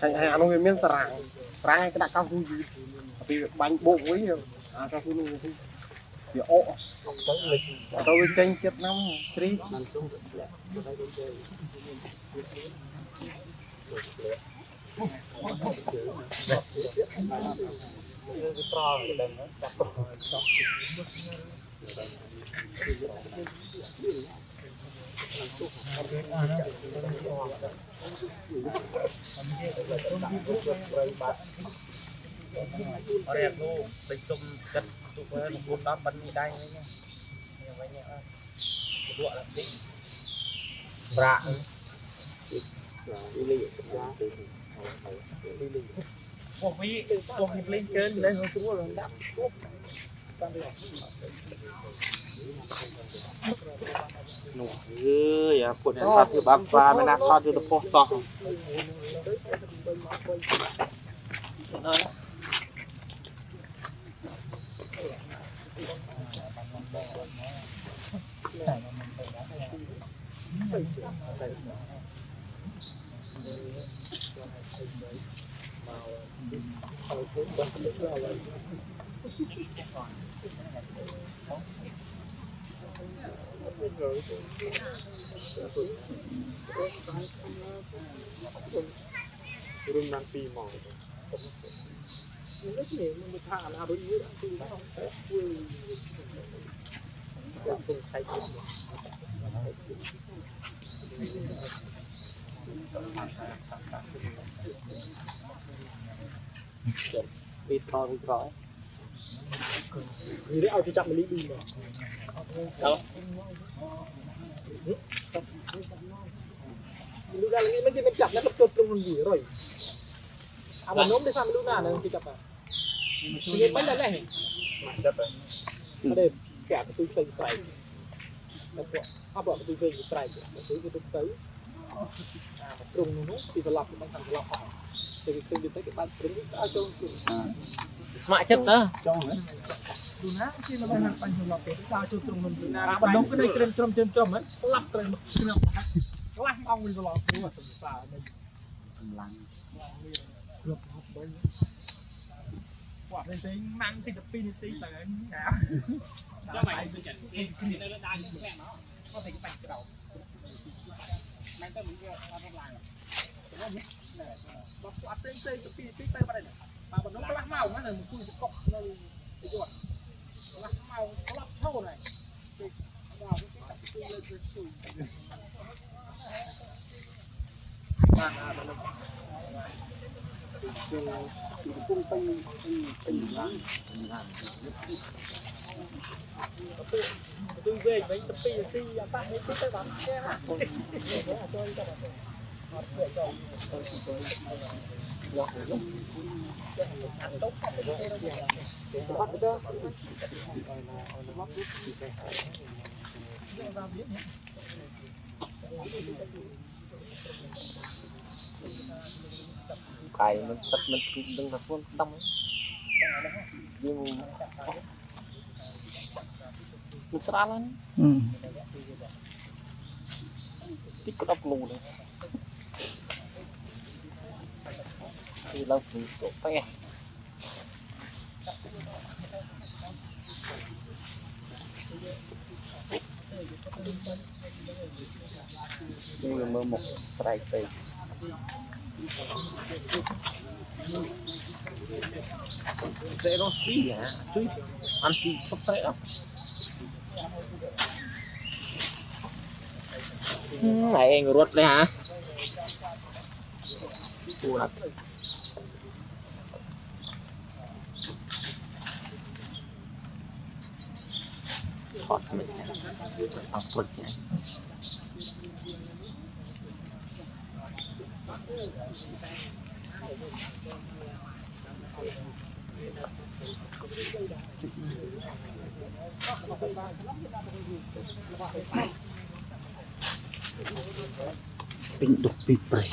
hay hay ăn nguyên miếng rang rang cái đặc cao vui gì vì bánh bộ với cao vui luôn thì ộ tôi kênh chết năm tri Orang tu besok kat tu pun pun dapat ni dah ni. Yang banyak ah. Kedua lah ni. Berak. Wah, ni plain ken lên hơn semua orang dah. Ya, pun yang satu bapa mana kau tu tepuk song. Turun nanti mau. Ini sih membuka lah baru ini tu orang Ít con có. Vì đấy ao thì chậm một lý đi mà. Đâu? Lúc ra là mấy cái chậm nó tập trung làm gì rồi? À mà nôm đi sao mà lúc nào nó thì chậm à? Nhìn mấy lần này. Chậm à? Ở đây kẹt tôi xây sài. Áp bỏ tôi xây sài. Tôi tới. À mà trung nó thì sẽ lọc cái thành lọc họ. Thì tôi thấy cái bàn trứng đã cho smart chất đó. Luna sih namanya panjang lope itu sao chụp trong mình bạn nông cái này krem trôm ấy lắp rồi lắp ong đi lọt đúng là xả đây lăng được đấy quả này thấy mang thì tập pin tí là nhà cho mày cái này nó đai như thế nó có thể cái bạch cái đầu mang tới mình ra trong làng nó quả tê tê tập pin tí tay vào đây mà bạn nông lắc màu nó là một cục cọc nó cái gì lắc màu nó lắp thâu này vào cái cặp pin lên rồi sủi tôi về mấy tập pin thì ta mấy cái tay bắn xe cái mình sắp mình đừng là phương đông nhưng mình sẽ ăn tích có độc lù này thì lâu thì số phe nhưng mà một strike tay zero xí hả chứ ăn xí sắp tới đó này anh ruột đây hả ruột hot mình ăn ruột này Pinduk pipre.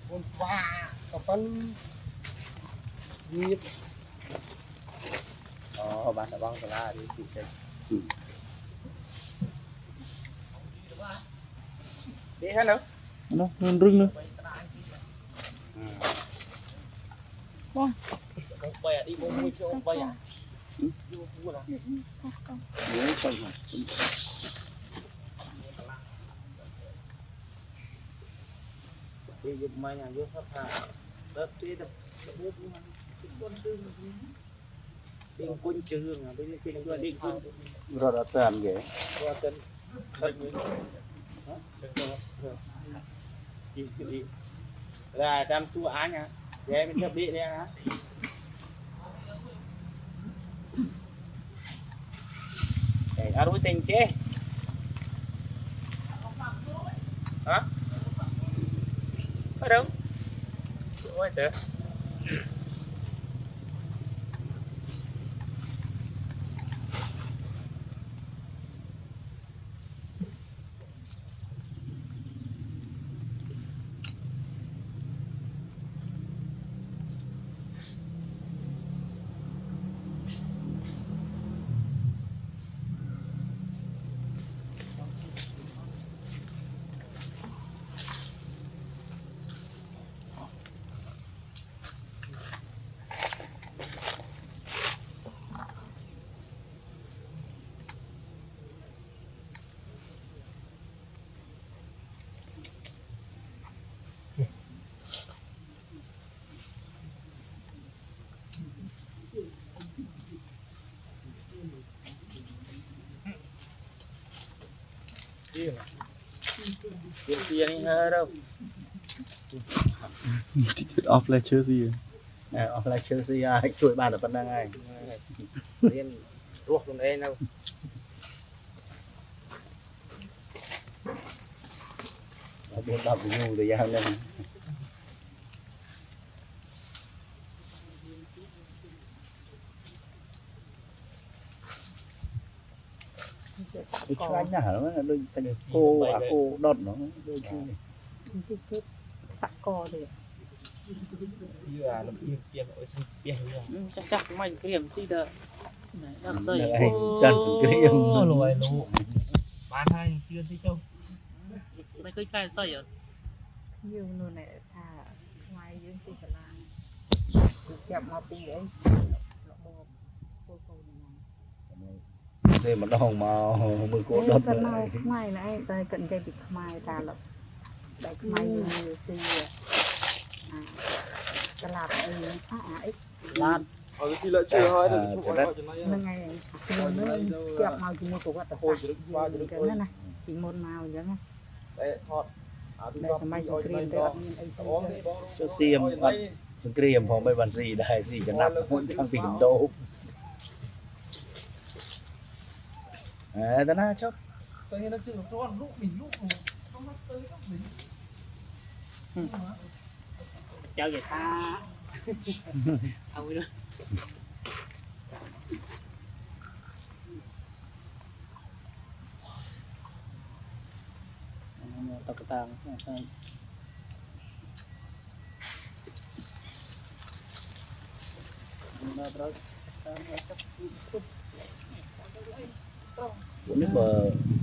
Con pha có phân nhịp bạn đã băng ra đi chị chơi đi hết nữa nó rưng nữa con bè đi mua mua cho bè à đi giúp mai nhà giúp phát hàng đất đi đập bút con tư đi quân trường à bây giờ kia đi quân rồi đã tàn ghế rồi tên thật gì là trăm tua á nha để mình chấp bị đây hả để ra đối tình chứ hả ở đâu ôi trời tiền tiền hết đâu off lại chơi gì off lại chơi gì ai chuỗi bàn ở phần đang ai tiền ruột luôn đây đâu biên tập với nhu thời gian lên cái cho anh hả nó đôi thành cô đọt nó đôi chứ tặng cò thì xí là làm yên tiền ở xin tiền chắc chắc mày kiềm chi đờ đâm dây chân sự kia lùi lụ bán hai chưa thấy đâu mày cứ cài dây à nhiều người này thà ngoài dưới thì phải làm chậm một tí đấy thế mà đong mà mưa cô đọt nữa ngoài này đây cận dây bị mai ta là đại mai nhiều gì cái lạt này ít lạt ở cái lợi chưa hơi được chụp ảnh nâng ngày nữa chậm màu chỉ một cục vật hồi cho nó này chỉ một màu chứ đấy thọt đây là mai cho cream đây cho xiêm cream không mấy bạn gì đại gì cho nắp đang bị đổ đó na chốt cái nó chưa cho lúc mình không mất tới lúc mình chào vậy ta ông nữa tập tàng nếu mà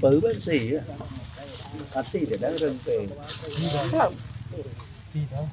bứ bác sĩ á bác sĩ thì đang rừng về Đi đâu?